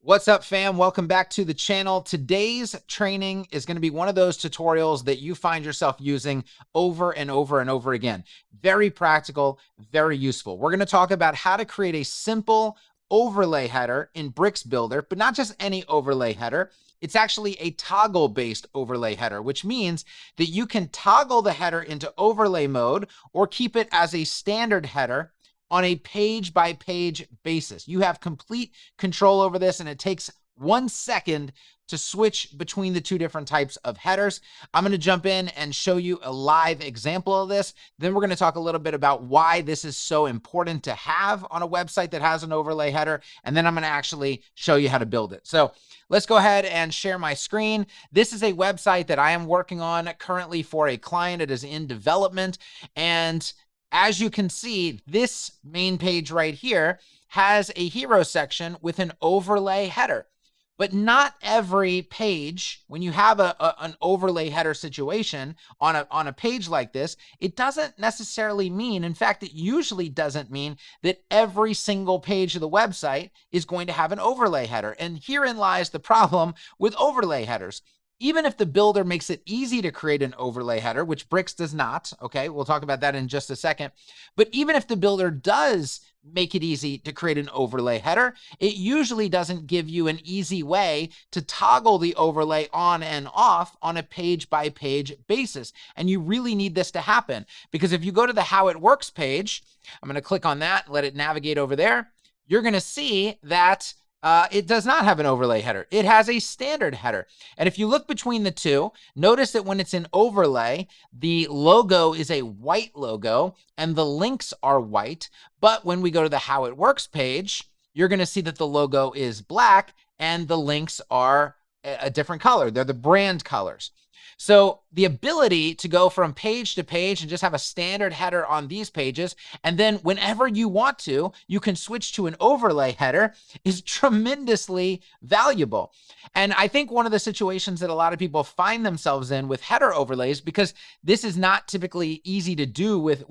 What's up, fam? Welcome back to the channel. Today's training is going to be one of those tutorials that you find yourself using over and over and over again. Very practical, very useful. We're going to talk about how to create a simple overlay header in Bricks Builder, but not just any overlay header. It's actually a toggle-based overlay header, which means that you can toggle the header into overlay mode or keep it as a standard header on a page-by-page basis. You have complete control over this, and it takes 1 second to switch between the two different types of headers. I'm going to jump in and show you a live example of this. Then we're going to talk a little bit about why this is so important to have on a website that has an overlay header, and then I'm going to actually show you how to build it. So let's go ahead and share my screen. This is a website that I am working on currently for a client. It is in development, and as you can see, this main page right here has a hero section with an overlay header. But not every page, when you have an overlay header situation on a page like this, it doesn't necessarily mean, in fact, it usually doesn't mean that every single page of the website is going to have an overlay header. And herein lies the problem with overlay headers. Even if the builder makes it easy to create an overlay header, which Bricks does not, okay, we'll talk about that in just a second. But even if the builder does make it easy to create an overlay header, it usually doesn't give you an easy way to toggle the overlay on and off on a page-by-page basis. And you really need this to happen, because if you go to the How It Works page, I'm going to click on that, let it navigate over there, you're going to see that it does not have an overlay header. It has a standard header. And if you look between the two, notice that when it's in overlay, the logo is a white logo and the links are white. But when we go to the How It Works page, you're going to see that the logo is black and the links are a different color. They're the brand colors. So the ability to go from page to page and just have a standard header on these pages, and then whenever you want to, you can switch to an overlay header, is tremendously valuable. And I think one of the situations that a lot of people find themselves in with header overlays, because this is not typically easy to do with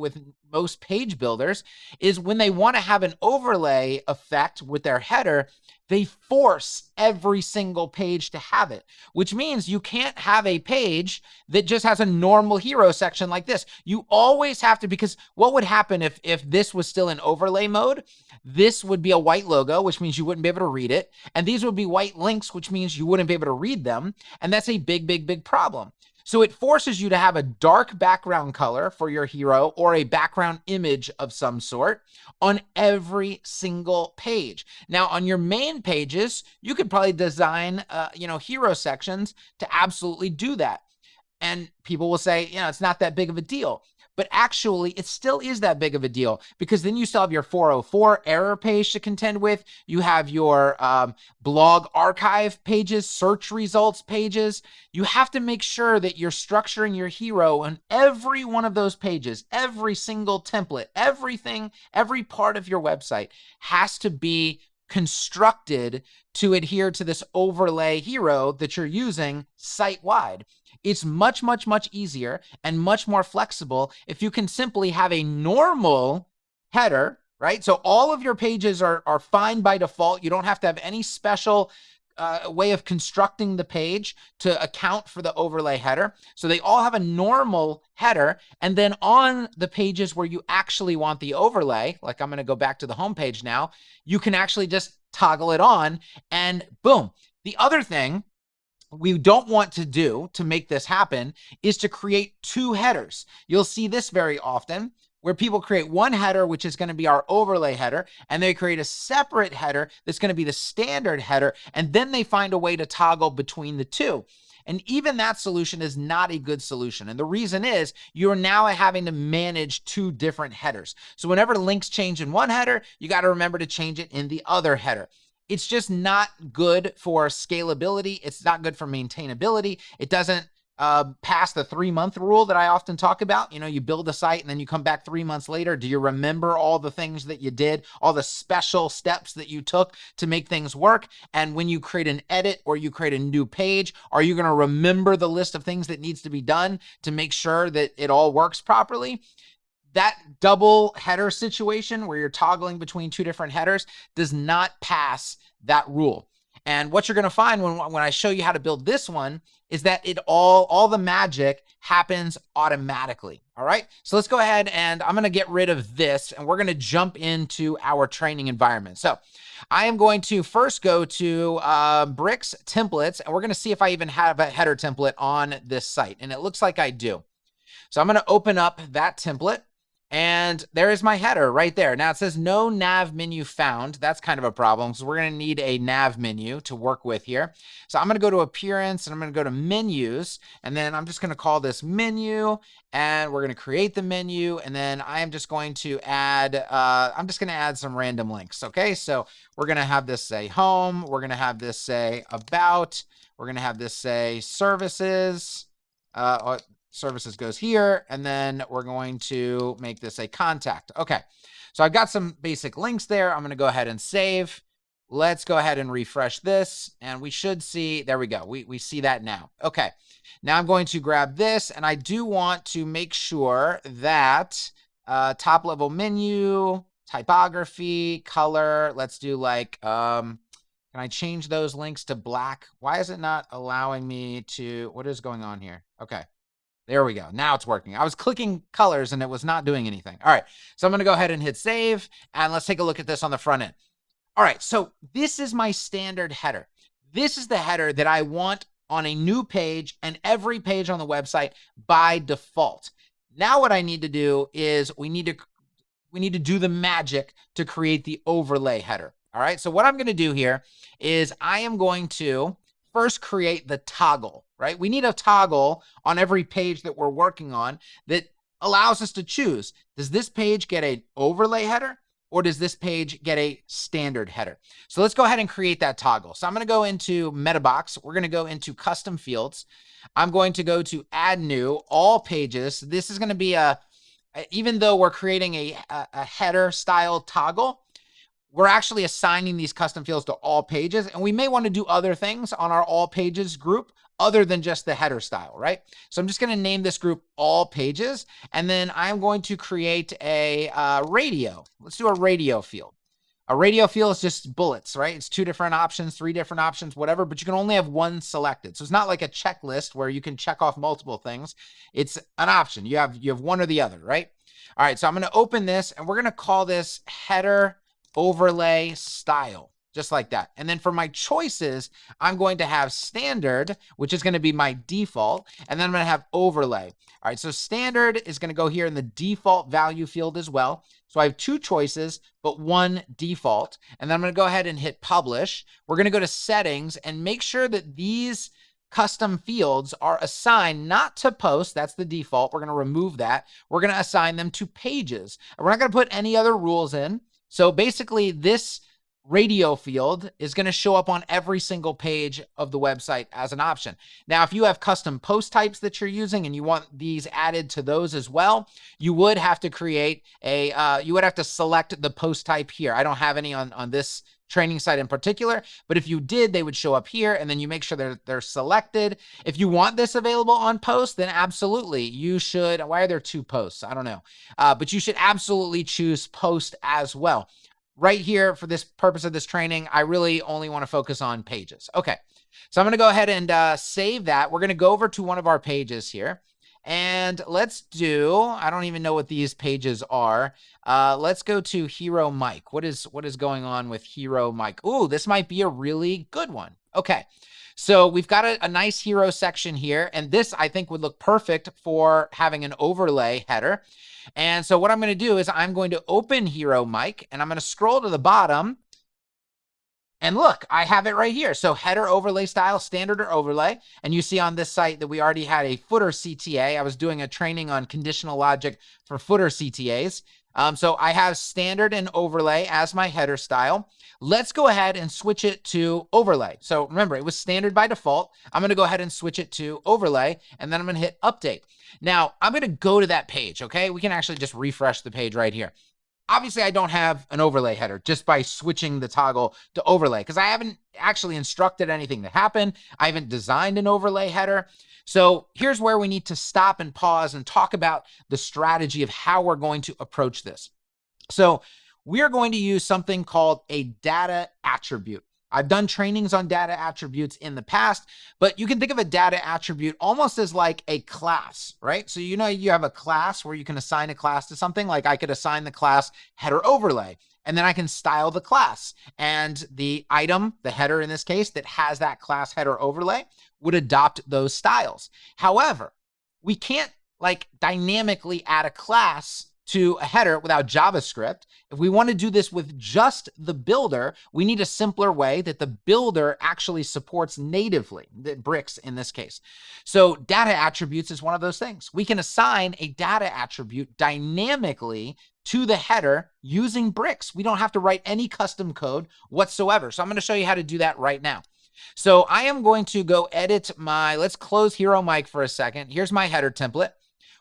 most page builders, is when they want to have an overlay effect with their header, they force every single page to have it, which means you can't have a page that just has a normal hero section like this. You always have to, because what would happen if this was still in overlay mode? This would be a white logo, which means you wouldn't be able to read it. And these would be white links, which means you wouldn't be able to read them. And that's a big, big, big problem. So it forces you to have a dark background color for your hero or a background image of some sort on every single page. Now, on your main pages, you could probably design, hero sections to absolutely do that. And people will say, it's not that big of a deal. But actually, it still is that big of a deal, because then you still have your 404 error page to contend with. You have your blog archive pages, search results pages. You have to make sure that you're structuring your hero on every one of those pages, every single template, everything, every part of your website has to be constructed to adhere to this overlay hero that you're using site-wide. It's much, much, much easier and much more flexible if you can simply have a normal header, right? So all of your pages are fine by default. You don't have to have any special way of constructing the page to account for the overlay header. So they all have a normal header. And then on the pages where you actually want the overlay, like I'm going to go back to the home page now, you can actually just toggle it on and boom. The other thing we don't want to do to make this happen is to create two headers. You'll see this very often, where people create one header, which is going to be our overlay header, and they create a separate header that's going to be the standard header, and then they find a way to toggle between the two. And even that solution is not a good solution. And the reason is you're now having to manage two different headers. So whenever links change in one header, you got to remember to change it in the other header. It's just not good for scalability. It's not good for maintainability. It doesn't pass the 3-month rule that I often talk about. You build a site and then you come back 3 months later. Do you remember all the things that you did, all the special steps that you took to make things work? And when you create an edit or you create a new page, are you going to remember the list of things that needs to be done to make sure that it all works properly? That double header situation where you're toggling between two different headers does not pass that rule. And what you're going to find when I show you how to build this one is that all the magic happens automatically. All right. So let's go ahead and I'm going to get rid of this and we're going to jump into our training environment. So I am going to first go to Bricks templates, and we're going to see if I even have a header template on this site. And it looks like I do. So I'm going to open up that template. And there is my header right there. Now it says no nav menu found. That's kind of a problem because we're going to need a nav menu to work with here. So I'm going to go to appearance and I'm going to go to menus. And then I'm just going to call this menu and we're going to create the menu. And then I am just going to add, some random links. Okay. So we're going to have this say home. We're going to have this say about. We're going to have this say services. Services goes here, and then we're going to make this a contact. Okay, so I've got some basic links there. I'm going to go ahead and save. Let's go ahead and refresh this, and we should see, there we go. We see that now. Okay, now I'm going to grab this, and I do want to make sure that top level menu, typography, color, let's do like, can I change those links to black? Why is it not allowing me to, what is going on here? Okay. There we go. Now it's working. I was clicking colors and it was not doing anything. All right. So I'm going to go ahead and hit save and let's take a look at this on the front end. All right. So this is my standard header. This is the header that I want on a new page and every page on the website by default. Now what I need to do is we need to do the magic to create the overlay header. All right. So what I'm going to do here is I am going to first create the toggle, right? We need a toggle on every page that we're working on that allows us to choose. Does this page get an overlay header or does this page get a standard header? So let's go ahead and create that toggle. So I'm going to go into Metabox. We're going to go into custom fields. I'm going to go to add new, all pages. This is going to be even though we're creating a header style toggle, we're actually assigning these custom fields to all pages, and we may want to do other things on our all pages group other than just the header style, right? So I'm just going to name this group all pages, and then I'm going to create a radio. Let's do a radio field. A radio field is just bullets, right? It's 2 different options, 3 different options, whatever, but you can only have one selected. So it's not like a checklist where you can check off multiple things. It's an option. You have one or the other, right? All right, so I'm going to open this, and we're going to call this header overlay style, just like that. And then for my choices, I'm going to have standard, which is going to be my default, and then I'm going to have overlay. All right, so standard is going to go here in the default value field as well. So I have 2 choices, but 1 default. And then I'm going to go ahead and hit publish. We're going to go to settings and make sure that these custom fields are assigned not to post. That's the default. We're going to remove that. We're going to assign them to pages. And we're not going to put any other rules in. So basically this radio field is going to show up on every single page of the website as an option. Now, if you have custom post types that you're using and you want these added to those as well, you would have to create you would have to select the post type here. I don't have any on this training site in particular, but if you did, they would show up here and then you make sure they're selected. If you want this available on post, then absolutely you should. Why are there 2 posts? I don't know. But you should absolutely choose post as well. Right here for this purpose of this training, I really only want to focus on pages. Okay. So I'm going to go ahead and save that. We're going to go over to one of our pages here. And let's do, I don't even know what these pages are. Let's go to Hero Mike. What is going on with Hero Mike? Ooh, this might be a really good one. Okay. So we've got a nice hero section here. And this, I think, would look perfect for having an overlay header. And so what I'm going to do is I'm going to open Hero Mike and I'm going to scroll to the bottom. And look, I have it right here. So header overlay style, standard or overlay. And you see on this site that we already had a footer CTA. I was doing a training on conditional logic for footer CTAs. So I have standard and overlay as my header style. Let's go ahead and switch it to overlay. So remember, it was standard by default. I'm going to go ahead and switch it to overlay, and then I'm going to hit update. Now, I'm going to go to that page, okay? We can actually just refresh the page right here. Obviously, I don't have an overlay header just by switching the toggle to overlay because I haven't actually instructed anything to happen. I haven't designed an overlay header. So here's where we need to stop and pause and talk about the strategy of how we're going to approach this. So we're going to use something called a data attribute. I've done trainings on data attributes in the past, but you can think of a data attribute almost as like a class, right? So, you have a class where you can assign a class to something. Like I could assign the class header overlay, and then I can style the class, and the item, the header in this case, that has that class header overlay would adopt those styles. However, we can't like dynamically add a class to a header without JavaScript. If we want to do this with just the builder, we need a simpler way that the builder actually supports natively, the bricks in this case. So data attributes is one of those things. We can assign a data attribute dynamically to the header using bricks. We don't have to write any custom code whatsoever. So I'm going to show you how to do that right now. So I am going to go edit let's close Hero Mike for a second. Here's my header template.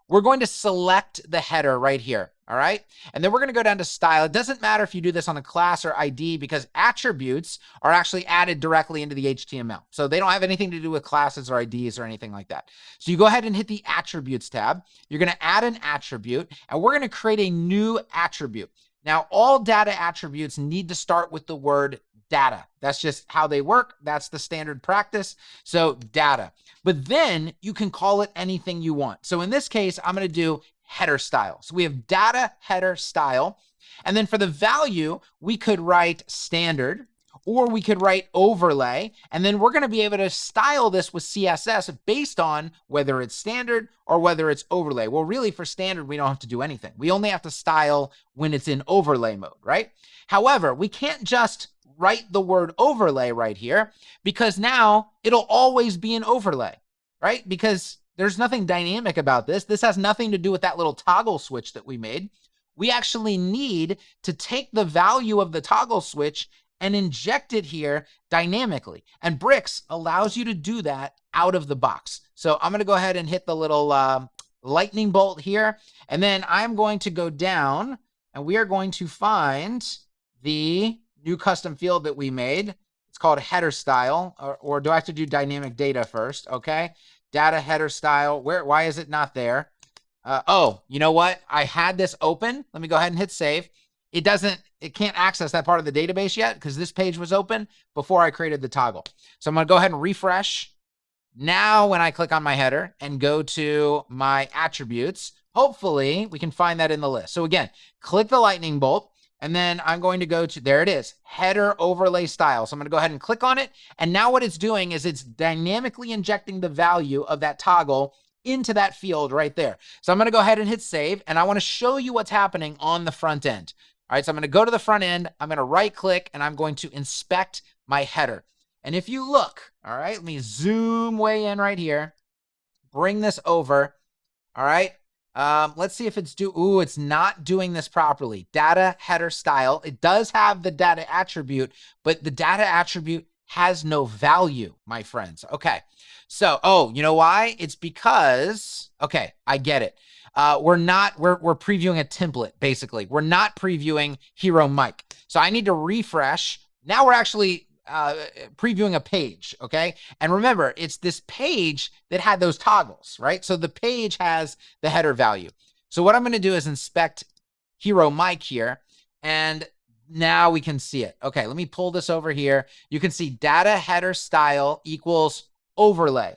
We're going to select the header right here, all right? And then we're going to go down to style. It doesn't matter if you do this on a class or ID because attributes are actually added directly into the HTML. So they don't have anything to do with classes or IDs or anything like that. So you go ahead and hit the attributes tab. You're going to add an attribute, and we're going to create a new attribute. Now, all data attributes need to start with the word data. That's just how they work. That's the standard practice. So data. But then you can call it anything you want. So in this case, I'm going to do header style. So we have data header style. And then for the value, we could write standard, or we could write overlay. And then we're going to be able to style this with CSS based on whether it's standard or whether it's overlay. Well, really for standard, we don't have to do anything. We only have to style when it's in overlay mode, right? However, we can't just write the word overlay right here because now it'll always be an overlay, right? Because there's nothing dynamic about this. This has nothing to do with that little toggle switch that we made. We actually need to take the value of the toggle switch and inject it here dynamically. And Bricks allows you to do that out of the box. So I'm going to go ahead and hit the little lightning bolt here. And then I'm going to go down and we are going to find the new custom field that we made. It's called header style, or do I have to do dynamic data first? Okay. Data header style. Why is it not there? Oh, you know what? I had this open. Let me go ahead and hit save. It can't access that part of the database yet because this page was open before I created the toggle. So I'm going to go ahead and refresh. Now, when I click on my header and go to my attributes, hopefully we can find that in the list. So again, click the lightning bolt. And then I'm going to go to, there it is, header overlay style. So I'm going to go ahead and click on it. And now what it's doing is it's dynamically injecting the value of that toggle into that field right there. So I'm going to go ahead and hit save. And I want to show you what's happening on the front end. All right, so I'm going to go to the front end. I'm going to right click and I'm going to inspect my header. And if you look, all right, let me zoom way in right here, bring this over. All right. Let's see if it's it's not doing this properly. Data header style. It does have the data attribute, but the data attribute has no value, my friends. Okay. So, you know why? It's because, okay, I get it. We're previewing a template, basically. We're not previewing Hero Mike. So I need to refresh. Now we're actually previewing a page, okay? And remember, it's this page that had those toggles, right? So the page has the header value. So what I'm going to do is inspect Hero Mike here, and now we can see it. Okay, let me pull this over here. You can see data header style equals overlay.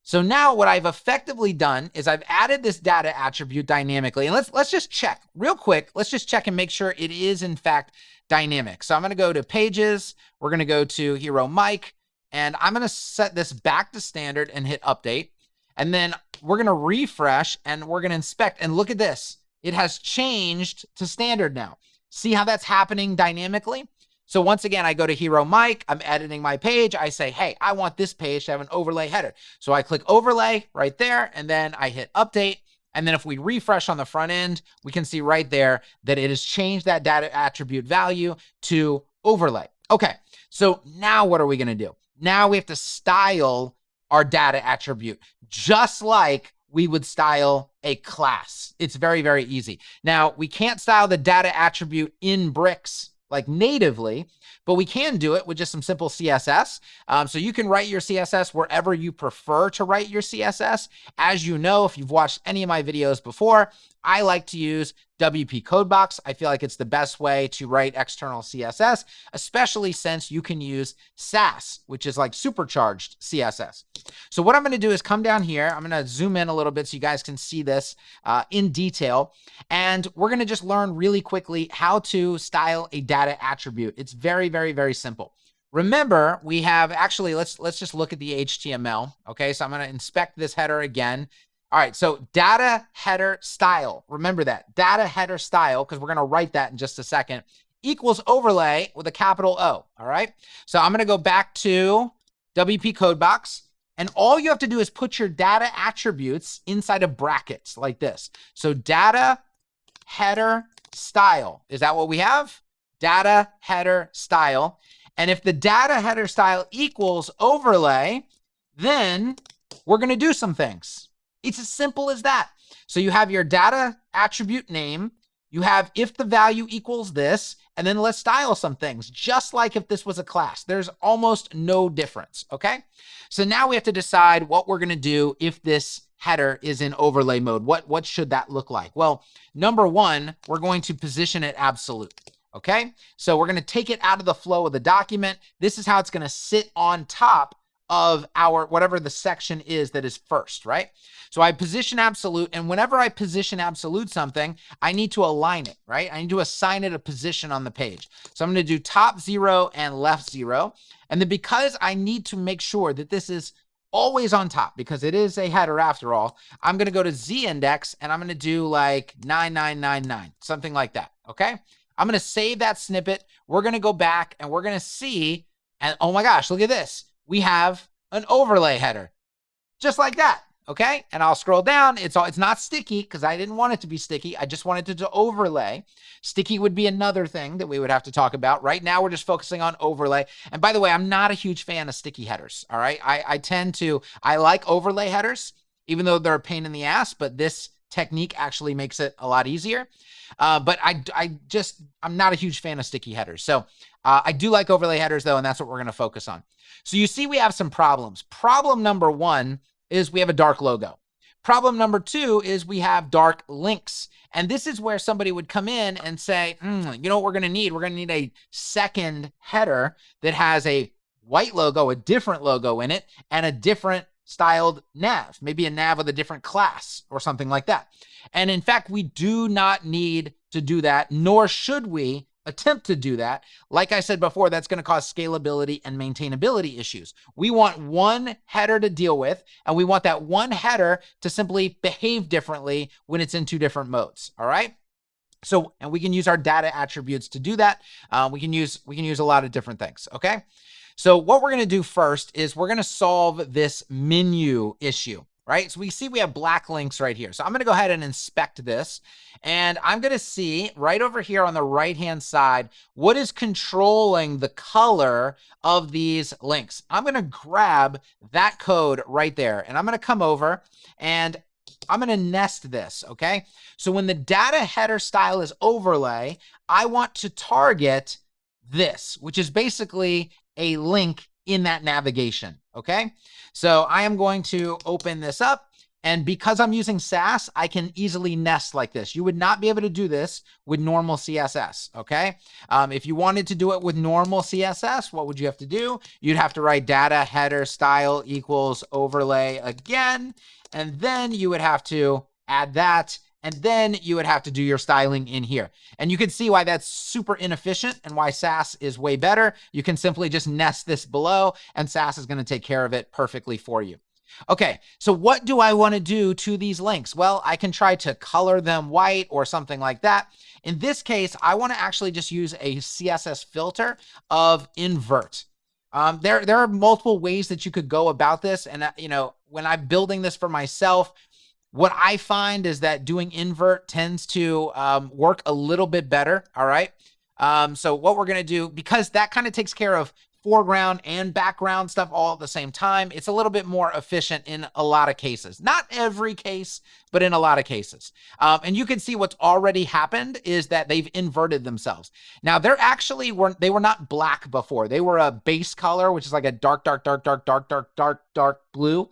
So now what I've effectively done is I've added this data attribute dynamically. And let's just check real quick. Let's just check and make sure it is in fact dynamic. So I'm going to go to pages. We're going to go to Hero Mike, and I'm going to set this back to standard and hit update. And then we're going to refresh and we're going to inspect, and look at this. It has changed to standard now. See how that's happening dynamically? So once again, I go to Hero Mike, I'm editing my page. I say, hey, I want this page to have an overlay header. So I click overlay right there, and then I hit update. And then if we refresh on the front end, we can see right there that it has changed that data attribute value to overlay. Okay, so now what are we gonna do? Now we have to style our data attribute, just like we would style a class. It's very, very easy. Now, we can't style the data attribute in Bricks like natively, but we can do it with just some simple CSS. So you can write your CSS wherever you prefer to write your CSS. As you know, if you've watched any of my videos before, I like to use WP Codebox. I feel like it's the best way to write external CSS, especially since you can use Sass, which is like supercharged CSS. So what I'm going to do is come down here. I'm going to zoom in a little bit so you guys can see this in detail. And we're going to just learn really quickly how to style a data attribute. It's very, very, very simple. Remember, we have actually, let's just look at the HTML. Okay, so I'm going to inspect this header again. All right, so data header style. Remember that, data header style, because we're going to write that in just a second, equals overlay with a capital O. All right, so I'm going to go back to WP Codebox, and all you have to do is put your data attributes inside of brackets like this. So data header style. Is that what we have? Data header style. And if the data header style equals overlay, then we're going to do some things. It's as simple as that. So you have your data attribute name, you have if the value equals this, and then let's style some things, just like if this was a class. There's almost no difference, okay? So now we have to decide what we're gonna do if this header is in overlay mode. What should that look like? Well, number one, we're going to position it absolute. Okay, so we're going to take it out of the flow of the document. This is how it's going to sit on top of our whatever the section is that is first, right? So I position absolute, and whenever I position absolute something, I need to align it, right? I need to assign it a position on the page. So I'm going to do top 0 and left 0. And then because I need to make sure that this is always on top, because it is a header after all, I'm going to go to Z index and I'm going to do like 9999, something like that, okay? I'm going to save that snippet. We're going to go back and we're going to see, and oh my gosh, look at this. We have an overlay header just like that. Okay. And I'll scroll down. It's not sticky because I didn't want it to be sticky. I just wanted it to overlay. Sticky would be another thing that we would have to talk about. Right now, we're just focusing on overlay. And by the way, I'm not a huge fan of sticky headers. All right. I like overlay headers, even though they're a pain in the ass, but this technique actually makes it a lot easier. But I'm not a huge fan of sticky headers. So I do like overlay headers though, and that's what we're going to focus on. So you see, we have some problems. Problem number one is we have a dark logo. Problem number two is we have dark links. And this is where somebody would come in and say, you know what we're going to need? We're going to need a second header that has a white logo, a different logo in it, and a different styled nav, maybe a nav with a different class or something like that. And in fact, we do not need to do that, nor should we attempt to do that. Like I said before, that's going to cause scalability and maintainability issues. We want one header to deal with, and we want that one header to simply behave differently when it's in two different modes. All right. So, and we can use our data attributes to do that. We can use a lot of different things. Okay. So what we're going to do first is we're going to solve this menu issue, right? So we see we have black links right here. So I'm going to go ahead and inspect this, and I'm going to see right over here on the right-hand side, what is controlling the color of these links. I'm going to grab that code right there, and I'm going to come over and I'm going to nest this, okay? So when the data header style is overlay, I want to target this, which is basically a link in that navigation, okay? So I am going to open this up, and because I'm using Sass, I can easily nest like this. You would not be able to do this with normal CSS, okay? If you wanted to do it with normal CSS, what would you have to do? You'd have to write data header style equals overlay again, and then you would have to add that, and then you would have to do your styling in here. And you can see why that's super inefficient and why Sass is way better. You can simply just nest this below, and Sass is going to take care of it perfectly for you. Okay, so what do I want to do to these links? Well, I can try to color them white or something like that. In this case, I want to actually just use a CSS filter of invert. There are multiple ways that you could go about this. And, when I'm building this for myself, what I find is that doing invert tends to work a little bit better, all right? So what we're going to do, because that kind of takes care of foreground and background stuff all at the same time, it's a little bit more efficient in a lot of cases. Not every case, but in a lot of cases. And you can see what's already happened is that they've inverted themselves. Now, they were not black before. They were a base color, which is like a dark blue.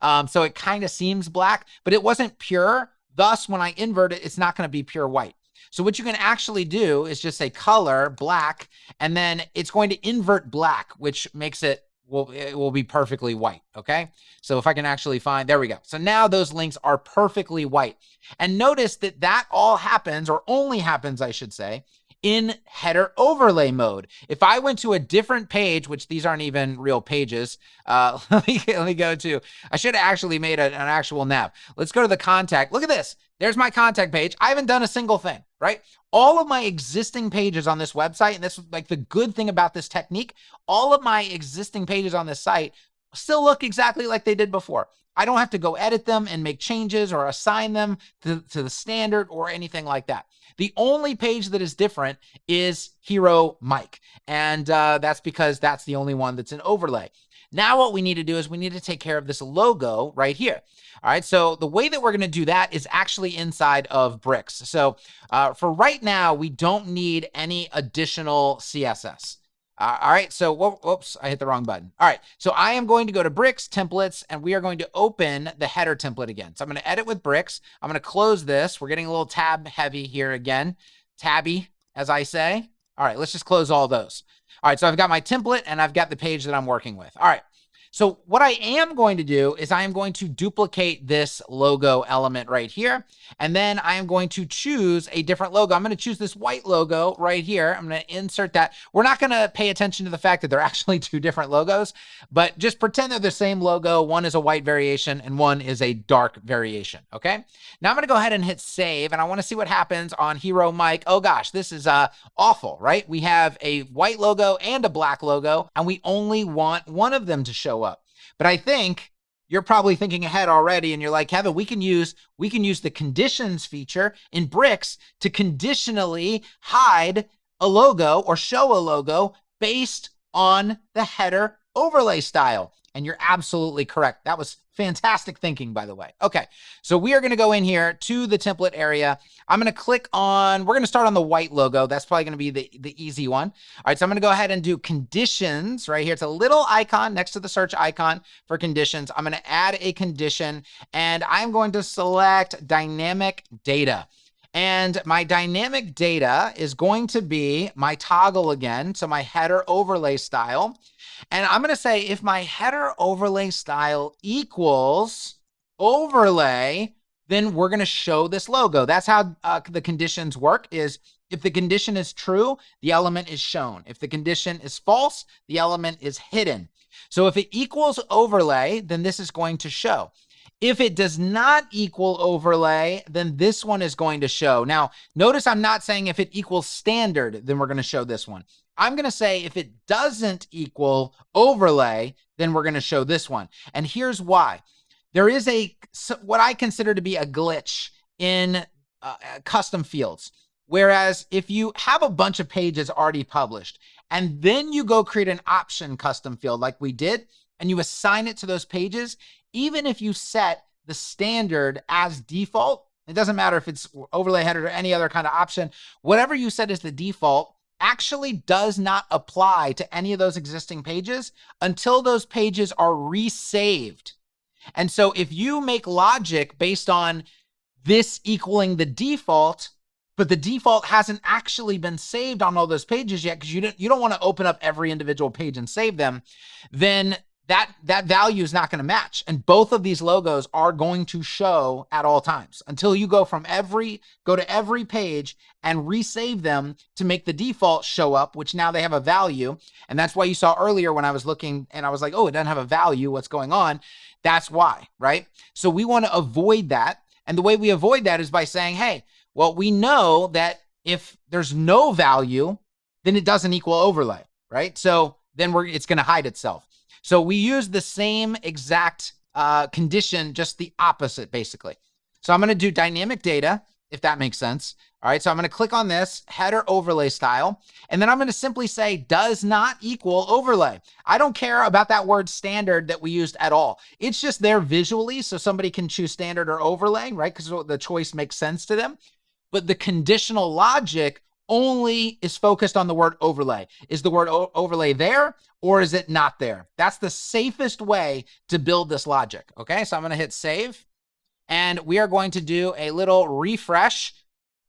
So it kind of seems black, but it wasn't pure Thus, when I invert it, it's not going to be pure white. So what you can actually do is just say color black, and then it's going to invert black, which makes it will be perfectly white. Okay. So if I can actually find, there we go. So now those links are perfectly white. And notice that that all happens, or only happens, I should say, in header overlay mode. If I went to a different page, which these aren't even real pages, let me go to, I should have actually made an actual nav. Let's go to the contact. Look at this. There's my contact page. I haven't done a single thing, right? All of my existing pages on this website, and this is like the good thing about this technique, all of my existing pages on this site still look exactly like they did before. I don't have to go edit them and make changes or assign them to the standard or anything like that. The only page that is different is Hero Mike. And that's because that's the only one that's an overlay. Now what we need to do is we need to take care of this logo right here. All right, so the way that we're going to do that is actually inside of Bricks. So for right now, we don't need any additional CSS. All right, so whoops, I hit the wrong button. All right, so I am going to go to Bricks, Templates, and we are going to open the header template again. So I'm going to edit with Bricks. I'm going to close this. We're getting a little tab heavy here again. Tabby, as I say. All right, let's just close all those. All right, so I've got my template and I've got the page that I'm working with. All right, so what I am going to do is I am going to duplicate this logo element right here. And then I am going to choose a different logo. I'm going to choose this white logo right here. I'm going to insert that. We're not going to pay attention to the fact that they're actually two different logos, but just pretend they're the same logo. One is a white variation and one is a dark variation. Okay. Now I'm going to go ahead and hit save, and I want to see what happens on Hero Mike. Oh gosh, this is awful, right? We have a white logo and a black logo, and we only want one of them to show up. But I think you're probably thinking ahead already, and you're like, Kevin, we can use the conditions feature in Bricks to conditionally hide a logo or show a logo based on the header overlay style. And you're absolutely correct. That was fantastic thinking, by the way. Okay, so we are going to go in here to the template area. I'm going to click on, we're going to start on the white logo. That's probably going to be the easy one. All right, so I'm going to go ahead and do conditions right here. It's a little icon next to the search icon for conditions. I'm going to add a condition, and I'm going to select dynamic data. And my dynamic data is going to be my toggle again, so my header overlay style. And I'm going to say if my header overlay style equals overlay, then we're going to show this logo. That's how the conditions work, is if the condition is true, the element is shown. If the condition is false, the element is hidden. So if it equals overlay, then this is going to show. If it does not equal overlay, then this one is going to show. Now, notice I'm not saying if it equals standard, then we're going to show this one. I'm going to say if it doesn't equal overlay, then we're going to show this one. And here's why. There is what I consider to be a glitch in custom fields. Whereas if you have a bunch of pages already published, and then you go create an option custom field like we did, and you assign it to those pages, even if you set the standard as default, it doesn't matter if it's overlay header or any other kind of option, whatever you set as the default actually does not apply to any of those existing pages until those pages are resaved. And so if you make logic based on this equaling the default, but the default hasn't actually been saved on all those pages yet, because you don't want to open up every individual page and save them, then that value is not going to match. And both of these logos are going to show at all times until you go to every page and resave them to make the default show up, which now they have a value. And that's why you saw earlier when I was looking and I was like, oh, it doesn't have a value. What's going on? That's why, right? So we want to avoid that. And the way we avoid that is by saying, hey, well, we know that if there's no value, then it doesn't equal overlay, right? So then it's going to hide itself. So we use the same exact condition, just the opposite, basically. So I'm going to do dynamic data, if that makes sense. All right, so I'm going to click on this header overlay style, and then I'm going to simply say does not equal overlay. I don't care about that word standard that we used at all. It's just there visually, so somebody can choose standard or overlay, right? Because the choice makes sense to them. But the conditional logic only is focused on the word overlay. Is the word overlay there, or is it not there? That's the safest way to build this logic. Okay, so I'm going to hit save. and we are going to do a little refresh.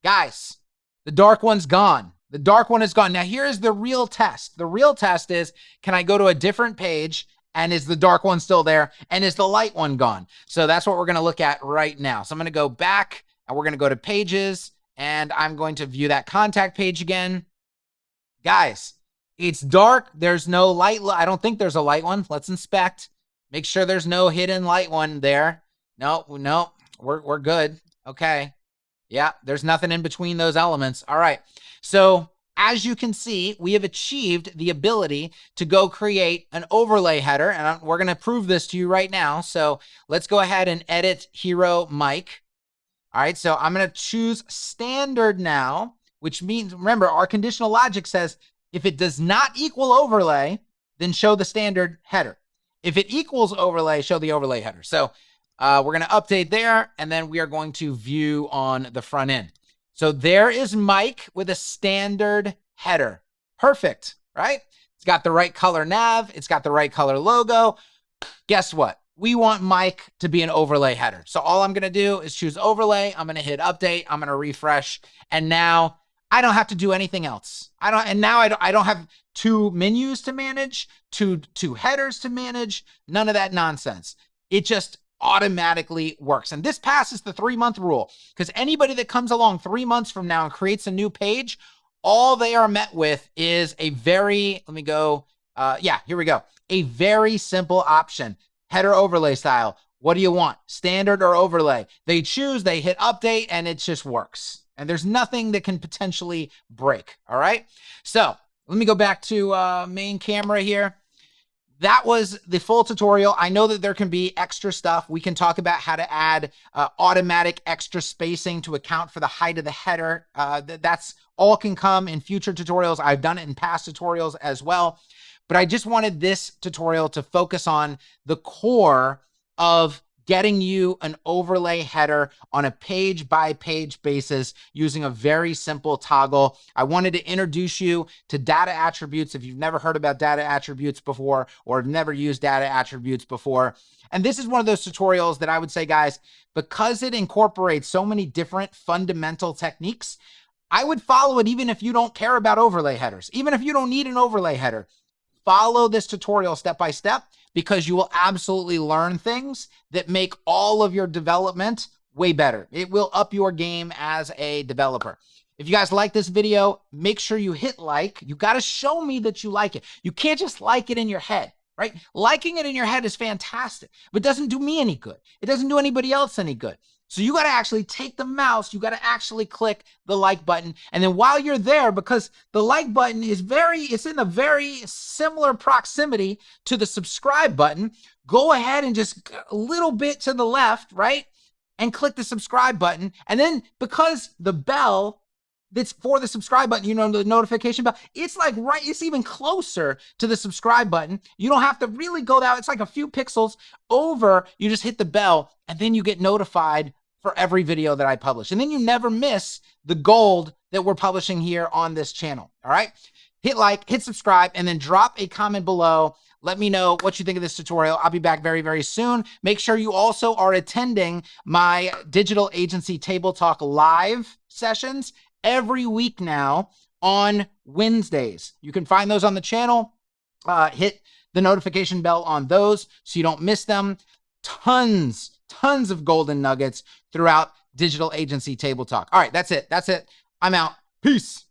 Guys, the dark one's gone. The dark one is gone. Now here's the real test. The real test is, can I go to a different page and is the dark one still there? And is the light one gone? So that's what we're going to look at right now. So I'm going to go back and we're going to go to pages and I'm going to view that contact page again. Guys, it's dark. There's no light. I don't think there's a light one. Let's inspect. Make sure there's no hidden light one there. No, we're good. Okay. Yeah, there's nothing in between those elements. All right. So as you can see, we have achieved the ability to go create an overlay header, and we're going to prove this to you right now. So let's go ahead and edit Hero Mike. All right, so I'm going to choose standard now, which means, remember, our conditional logic says if it does not equal overlay, then show the standard header. If it equals overlay, show the overlay header. So we're going to update there, and then we are going to view on the front end. So there is Mike with a standard header. Perfect, right? It's got the right color nav. It's got the right color logo. Guess what? We want Mike to be an overlay header. So all I'm going to do is choose overlay. I'm going to hit update. I'm going to refresh. And now I don't have to do anything else. I don't have two menus to manage, two headers to manage, none of that nonsense. It just automatically works. And this passes the 3-month rule, because anybody that comes along 3 months from now and creates a new page, all they are met with is a very, let me go, here we go. A very simple option, header overlay style. What do you want? Standard or overlay? They choose, they hit update, and it just works. And there's nothing that can potentially break. All right. So let me go back to main camera here. That was the full tutorial. I know that there can be extra stuff. We can talk about how to add automatic extra spacing to account for the height of the header. That's all can come in future tutorials. I've done it in past tutorials as well. But I just wanted this tutorial to focus on the core of getting you an overlay header on a page-by-page basis using a very simple toggle. I wanted to introduce you to data attributes if you've never heard about data attributes before or have never used data attributes before. And this is one of those tutorials that I would say, guys, because it incorporates so many different fundamental techniques, I would follow it even if you don't care about overlay headers, even if you don't need an overlay header. Follow this tutorial step by step, because you will absolutely learn things that make all of your development way better. It will up your game as a developer. If you guys like this video, make sure you hit like. You got to show me that you like it. You can't just like it in your head, right? Liking it in your head is fantastic, but it doesn't do me any good. It doesn't do anybody else any good. So you got to actually take the mouse, you got to actually click the like button. And then while you're there, because the like button is it's in a very similar proximity to the subscribe button, go ahead and just a little bit to the left, right? And click the subscribe button. And then because the bell that's for the subscribe button, you know, the notification bell, it's like right, it's even closer to the subscribe button. You don't have to really go down. It's like a few pixels over. You just hit the bell and then you get notified for every video that I publish. And then you never miss the gold that we're publishing here on this channel. All right. Hit like, hit subscribe, and then drop a comment below. Let me know what you think of this tutorial. I'll be back very, very soon. Make sure you also are attending my digital agency table talk live sessions every week now on Wednesdays. You can find those on the channel. Hit the notification bell on those so you don't miss them. Tons of golden nuggets throughout digital agency table talk. All right, that's it. I'm out. Peace.